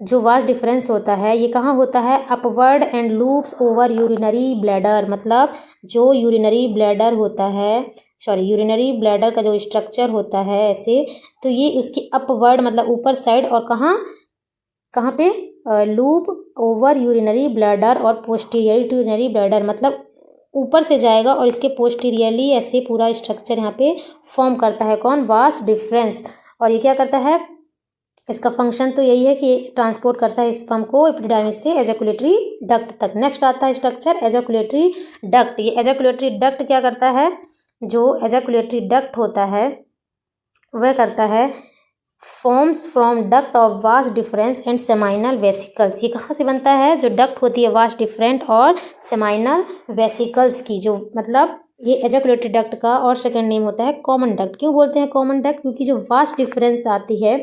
जो वास डिफरेंस होता है ये कहाँ होता है, upward and loops over urinary bladder. मतलब जो यूरिनरी ब्लैडर होता है, यूरिनरी ब्लैडर का जो स्ट्रक्चर होता है ऐसे, तो ये उसकी अपवर्ड मतलब ऊपर साइड, और कहाँ पे, लूप ओवर यूरिनरी ब्लैडर और पोस्टीरियर टू यूरिनरी ब्लैडर, मतलब ऊपर से जाएगा और इसके पोस्टीरियरली ऐसे पूरा स्ट्रक्चर यहाँ पे फॉर्म करता है कौन, वास डिफरेंस। और ये क्या करता है, इसका फंक्शन तो यही है कि ट्रांसपोर्ट करता है स्पर्म को एपिडिडाइमिस से एजैकुलेटरी डक्ट तक। नेक्स्ट आता है स्ट्रक्चर एजैकुलेटरी डक्ट। ये एजैकुलेटरी डक्ट क्या करता है, जो एजैकुलेटरी डक्ट होता है वह करता है forms from duct of vas deferens and seminal vesicles. ये कहाँ से बनता है, जो डक्ट होती है वास डिफरेंट और सेमाइनल वेसिकल्स की, जो मतलब ये एजैकुलेटरी डक्ट का और सेकंड नेम होता है कॉमन डक्ट। क्यों बोलते हैं कॉमन डक्ट, क्योंकि जो वास डिफरेंस आती है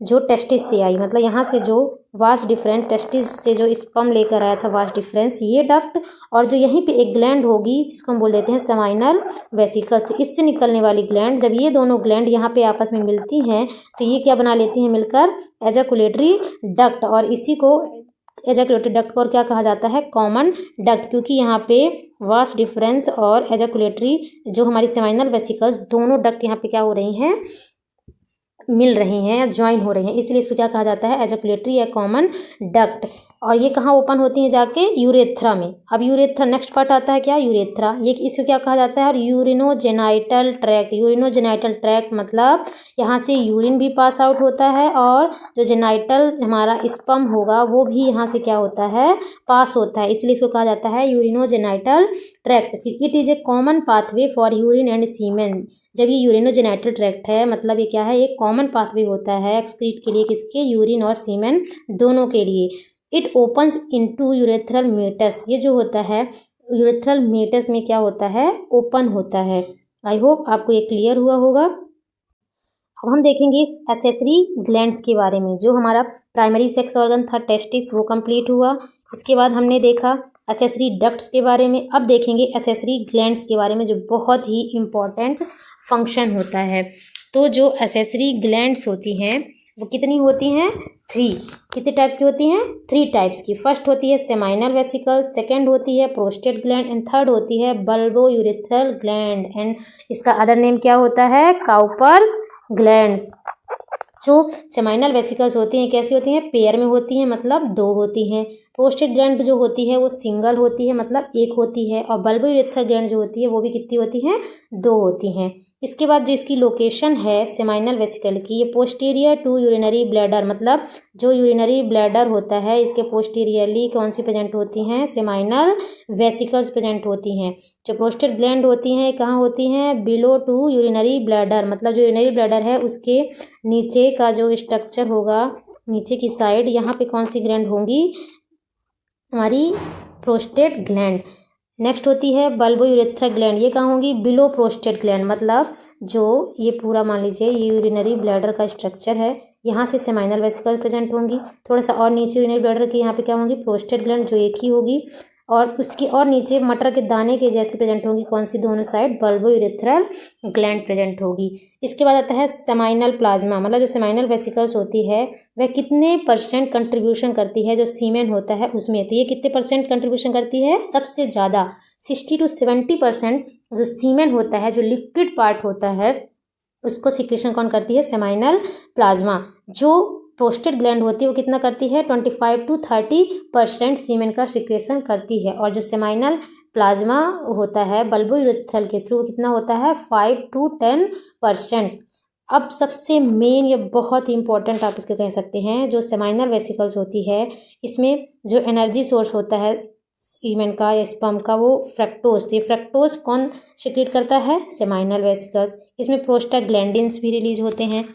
जो टेस्टिस से आई, मतलब यहाँ से जो वास डिफरेंट टेस्टिस से जो स्पर्म लेकर आया था वास डिफरेंस, ये डक्ट, और जो यहीं पे एक ग्लैंड होगी जिसको हम बोल देते हैं सेमाइनल वेसिकल्स, तो इससे निकलने वाली ग्लैंड, जब ये दोनों ग्लैंड यहाँ पे आपस में मिलती हैं तो ये क्या बना लेती हैं मिलकर, एजैकुलेटरी डक्ट। और इसी को एजैकुलेटरी डक्ट को और क्या कहा जाता है, कॉमन डक्ट, क्योंकि यहाँ पे वास डिफरेंस और एजैकुलेटरी जो हमारी सेमाइनल वेसिकल्स दोनों डक्ट यहाँ पे क्या हो रही हैं, मिल रही हैं या ज्वाइन हो रही हैं, इसलिए इसको क्या कहा जाता है, एजैकुलेटरी या कॉमन डक्ट। और ये कहाँ ओपन होती हैं, जाके यूरेथ्रा में। अब यूरेथ्रा नेक्स्ट पार्ट आता है क्या, यूरेथ्रा, ये इसको क्या कहा जाता है, और यूरिनोजेनाइटल ट्रैक्ट। यूरिनोजेनाइटल ट्रैक्ट मतलब यहाँ से यूरिन भी पास आउट होता है और जो जेनाइटल हमारा स्पर्म होगा वो भी यहाँ से क्या होता है, पास होता है, इसलिए इसको कहा जाता है यूरिनोजेनाइटल ट्रैक्ट। फिर it is a common pathway for urine and semen. जब ये यूरिनोजेनाइटल ट्रैक्ट है मतलब ये क्या है, एक कॉमन पाथवे होता है एक्सक्रीट के लिए, किसके, यूरिन और सीमेन दोनों के लिए। It opens into urethral meatus. ये जो होता है यूरेथ्रल मेटस में क्या होता है, ओपन होता है। आई होप आपको ये क्लियर हुआ होगा। अब हम देखेंगे इस एसेसरी ग्लैंड्स के बारे में। जो हमारा प्राइमरी सेक्स ऑर्गन था टेस्टिस वो कंप्लीट हुआ। इसके बाद हमने देखा एसेसरी डक्ट्स के बारे में। अब देखेंगे एसेसरी ग्लैंड्स के बारे में जो बहुत ही इम्पॉर्टेंट फंक्शन होता है। तो जो एसेसरी ग्लैंड्स होती हैं वो कितनी होती हैं, 3। कितने टाइप्स की होती हैं, 3 टाइप्स की। फर्स्ट होती है सेमाइनल वेसिकल, सेकंड होती है प्रोस्टेट ग्लैंड एंड थर्ड होती है बल्बो यूरेथ्रल ग्लैंड। एंड इसका अदर नेम क्या होता है, काउपर्स ग्लैंड्स। जो सेमाइनल वेसिकल्स होती हैं कैसी होती हैं, पेयर में होती हैं, मतलब 2 होती हैं। प्रोस्टेट ग्लैंड जो होती है वो सिंगल होती है, मतलब 1 होती है। और बल्बो यूरेथ्रल ग्लैंड जो होती है वो भी कितनी होती हैं, 2 होती हैं। इसके बाद जो इसकी लोकेशन है सेमाइनल वेसिकल की, ये पोस्टीरियर टू यूरिनरी ब्लैडर, मतलब जो यूरिनरी ब्लैडर होता है इसके पोस्टीरियरली कौन सी प्रेजेंट होती हैं, सेमाइनल वेसिकल्स प्रेजेंट होती हैं। जो प्रोस्टेट ग्लैंड होती हैं कहाँ होती हैं, बिलो टू यूरिनरी ब्लैडर, मतलब जो यूरिनरी ब्लैडर है उसके नीचे का जो स्ट्रक्चर होगा, नीचे की साइड यहाँ पे कौन सी ग्लैंड होंगी, हमारी प्रोस्टेट ग्लैंड। नेक्स्ट होती है बल्बो यूरेथ्रल ग्लैंड। ये कहाँ होंगी? Below prostate gland. मतलब जो ये पूरा मान लीजिए ये यूरिनरी ब्लैडर का स्ट्रक्चर है, यहाँ से सेमाइनल वेसिकल प्रेजेंट होंगी। थोड़ा सा और नीचे यूरिनरी ब्लैडर के यहाँ पे क्या होंगी? प्रोस्टेट ग्लैंड, जो एक ही होगी। और उसकी और नीचे मटर के दाने के जैसे प्रेजेंट होंगी। कौन सी? दोनों side bulbo urethral gland present होगी। इसके बाद आता है सेमाइनल प्लाज्मा। मतलब जो सेमाइनल वेसिकल्स होती है वह कितने % कंट्रीब्यूशन करती है जो सीमेन होता है उसमें? तो ये कितने % कंट्रीब्यूशन करती है? सबसे ज़्यादा 60 to 70% जो सीमेन होता है, जो लिक्विड पार्ट होता है, उसको सिक्रेशन कौन करती है? Seminal plasma. जो प्रोस्टेट ग्लैंड होती है वो कितना करती है? 25 to 30% सीमेन का सिक्रेशन करती है। और जो सेमाइनल प्लाज्मा होता है बल्बो यूरेथ्रल के थ्रू, कितना होता है? 5 to 10%। अब सबसे मेन, ये बहुत ही इंपॉर्टेंट आप इसको कह सकते हैं, जो सेमाइनल वेसिकल्स होती है इसमें जो एनर्जी सोर्स होता है सीमेन का या स्पर्म का, वो फ्रक्टोज। तो ये फ्रक्टोज कौन सिक्रेट करता है? Seminal vesicles. इसमें प्रोस्टाग्लैंडिन्स भी रिलीज होते हैं।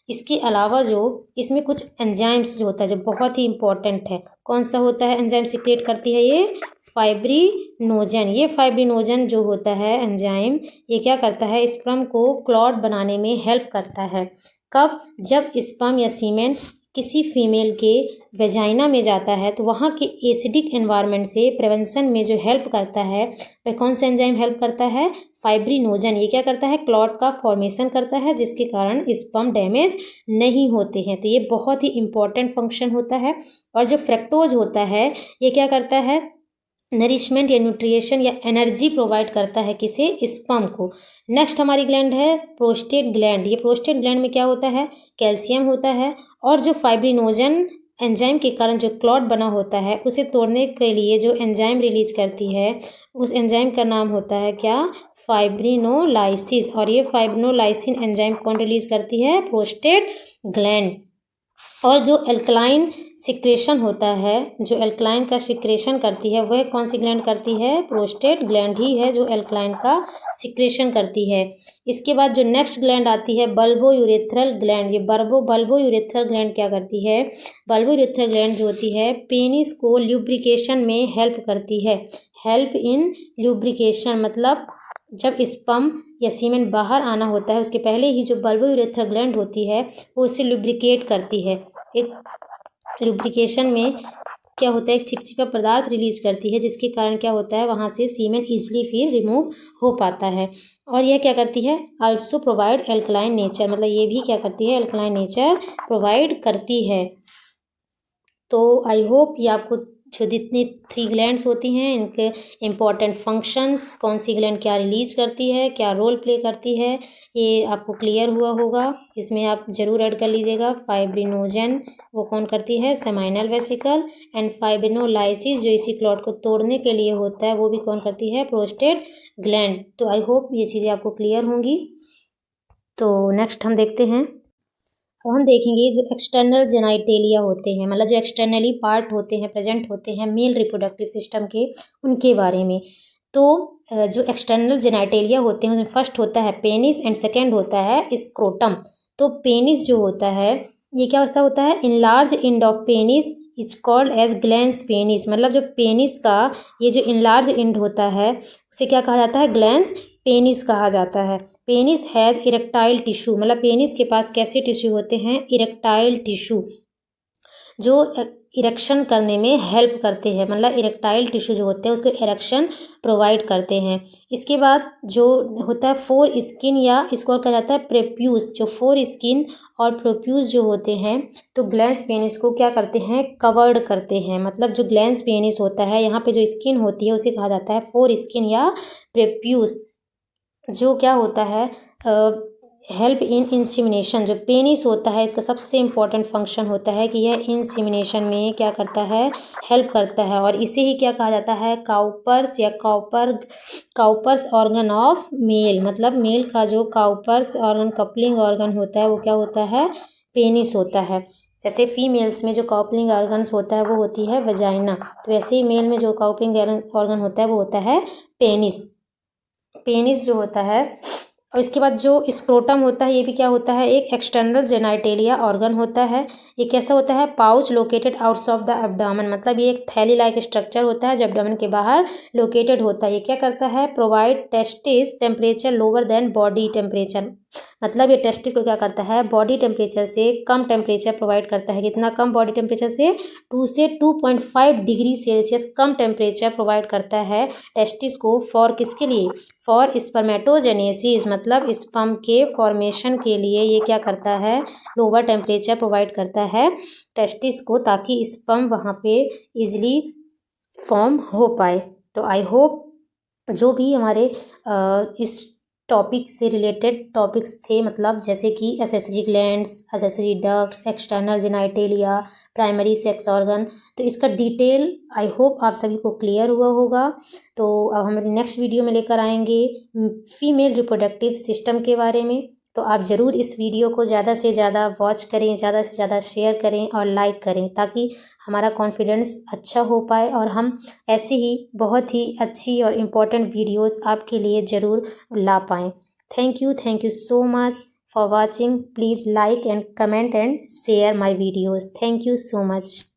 इसके अलावा जो इसमें कुछ एंजाइम्स जो होता है जो बहुत ही इंपॉर्टेंट है, कौन सा होता है एंजाइम सिक्रेट करती है? ये फाइब्रिनोजन। ये फाइब्रिनोजन जो होता है एंजाइम, ये क्या करता है? स्पर्म को क्लॉट बनाने में हेल्प करता है। कब? जब स्पर्म या सीमेन किसी फीमेल के वेजाइना में जाता है तो वहाँ के एसिडिक एनवायरनमेंट से प्रिवेंशन में जो हेल्प करता है वह कौन सा एंजाइम हेल्प करता है? फाइब्रिनोजन। ये क्या करता है? क्लॉट का फॉर्मेशन करता है, जिसके कारण स्पर्म डैमेज नहीं होते हैं। तो ये बहुत ही इंपॉर्टेंट फंक्शन होता है। और जो फ्रक्टोज होता है ये क्या करता है? नरिशमेंट या न्यूट्रिएशन या एनर्जी प्रोवाइड करता है किसे? स्पर्म को। नेक्स्ट हमारी ग्लैंड है प्रोस्टेट ग्लैंड। ये प्रोस्टेट ग्लैंड में क्या होता है? कैल्शियम होता है। और जो फाइब्रिनोजन एंजाइम के कारण जो क्लॉट बना होता है उसे तोड़ने के लिए जो एंजाइम रिलीज करती है, उस एंजाइम का नाम होता है क्या? फाइब्रिनोलाइसिस। और ये फाइब्रिनोलाइसिन एंजाइम कौन रिलीज करती है? Prostate gland. और जो एल्कलाइन सिक्रेशन होता है, जो एल्कलाइन का सिक्रेशन करती है, वह कौन सी ग्लैंड करती है? प्रोस्टेट ग्लैंड ही है जो एल्कलाइन का सिक्रेशन करती है। इसके बाद जो नेक्स्ट ग्लैंड आती है बल्बो यूरेथ्रल ग्लैंड। ये बल्बो यूरेथ्रल ग्लैंड क्या करती है? बल्बो यूरेथ्रल ग्लैंड जो होती है पेनिस को ल्यूब्रिकेशन में हेल्प करती है। हेल्प इन ल्यूब्रिकेशन मतलब जब स्पर्म या सीमेन बाहर आना होता है उसके पहले ही जो बल्बो यूरेथ्रल ग्लैंड होती है वो उसे लुब्रिकेट करती है। एक लुब्रिकेशन में क्या होता है? एक चिपचिपा पदार्थ रिलीज करती है, जिसके कारण क्या होता है? वहाँ से सीमेन इजीली फिर रिमूव हो पाता है। और यह क्या करती है? Also provide alkaline nature. मतलब ये भी क्या करती है? एल्कलाइन नेचर प्रोवाइड करती है। तो आई होप ये आपको जो जितनी 3 ग्लैंड्स होती हैं इनके इम्पॉर्टेंट फंक्शंस, कौन सी ग्लैंड क्या रिलीज करती है, क्या रोल प्ले करती है, ये आपको क्लियर हुआ होगा। इसमें आप ज़रूर ऐड कर लीजिएगा फाइब्रिनोजन, वो कौन करती है? Seminal vesicle. एंड फाइब्रिनोलाइसिस जो इसी क्लॉट को तोड़ने के लिए होता है वो भी कौन करती है? Prostate gland. तो आई होप ये चीज़ें आपको क्लियर होंगी। तो नेक्स्ट हम देखते हैं, अब हम देखेंगे जो एक्सटर्नल जेनाइटेलिया होते हैं, मतलब जो एक्सटर्नली पार्ट होते हैं, प्रेजेंट होते हैं मेल रिप्रोडक्टिव सिस्टम के, उनके बारे में। तो जो एक्सटर्नल जेनाइटेलिया होते हैं उसमें फर्स्ट होता है पेनिस एंड सेकेंड होता है स्क्रोटम। तो पेनिस जो होता है ये क्या ऐसा होता है? Enlarge end of penis is called as glans penis. मतलब जो पेनिस का ये जो इनलार्ज एंड होता है उसे क्या कहा जाता है? ग्लैंस पेनिस कहा जाता है। Penis has erectile tissue. मतलब पेनिस के पास कैसे टिश्यू होते हैं? इरेक्टाइल टिश्यू, जो इरेक्शन करने में हेल्प करते हैं। मतलब इरेक्टाइल टिश्यू जो होते हैं उसको इरेक्शन प्रोवाइड करते हैं। इसके बाद जो होता है फोर स्किन, या इसको और कहा जाता है प्रेप्यूस। जो फोर स्किन और प्रोप्यूस जो होते हैं तो ग्लैंस पेनिस को क्या करते हैं? कवर्ड करते हैं। मतलब जो ग्लैंस पेनिस होता है यहाँ पे जो स्किन होती है उसे कहा जाता है फोर स्किन या प्रेप्यूस। जो क्या होता है? Help in insemination. जो पेनिस होता है इसका सबसे इम्पॉर्टेंट फंक्शन होता है कि यह इंसिमिनेशन में क्या करता है? हेल्प करता है। और इसे ही क्या कहा जाता है? काउपर्स या काउपर्स ऑर्गन ऑफ मेल। मतलब मेल का जो काउपर्स ऑर्गन, कपलिंग ऑर्गन होता है वो क्या होता है? पेनिस होता है। जैसे फीमेल्स में जो काउपलिंग ऑर्गन्स होता है वो होती है वजाइना, तो वैसे ही मेल में जो काउपलिंग ऑर्गन होता है वो होता है पेनिस। पेनिस जो होता है और इसके बाद जो स्क्रोटम होता है, ये भी क्या होता है, एक एक्सटर्नल जेनाइटेलिया ऑर्गन होता है। ये कैसा होता है, pouch located outs of the abdomen, मतलब ये एक थैली लाइक स्ट्रक्चर होता है जो एब्डोमेन के बाहर लोकेटेड होता है। ये क्या करता है, provide testis temperature lower than body temperature, मतलब ये टेस्टिस को क्या करता है, बॉडी टेम्परेचर से कम टेम्परेचर प्रोवाइड करता है। कितना कम, बॉडी टेम्परेचर से 2 से 2.5 डिग्री सेल्सियस कम टेम्परेचर प्रोवाइड करता है टेस्टिस को। फॉर किसके लिए, फॉर स्पर्मेटोजेनेसिस, मतलब स्पर्म के फॉर्मेशन के लिए ये क्या करता है, लोअर टेम्परेचर प्रोवाइड करता है टेस्टिस को, ताकि स्पर्म वहाँ पे इजीली फॉर्म हो पाए। तो आई होप जो भी हमारे इस टॉपिक से रिलेटेड टॉपिक्स थे, मतलब जैसे कि accessory glands, accessory ducts, external genitalia, primary sex organ, तो इसका डिटेल आई होप आप सभी को क्लियर हुआ होगा। तो अब हम नेक्स्ट वीडियो में लेकर आएंगे फीमेल रिप्रोडक्टिव सिस्टम के बारे में। तो आप ज़रूर इस वीडियो को ज़्यादा से ज़्यादा वॉच करें, ज़्यादा से ज़्यादा शेयर करें और लाइक करें, ताकि हमारा कॉन्फिडेंस अच्छा हो पाए और हम ऐसी ही बहुत ही अच्छी और इम्पोर्टेंट वीडियोस आपके लिए ज़रूर ला पाएँ। Thank you so much for watching. Please like and comment and share my videos. Thank you so much.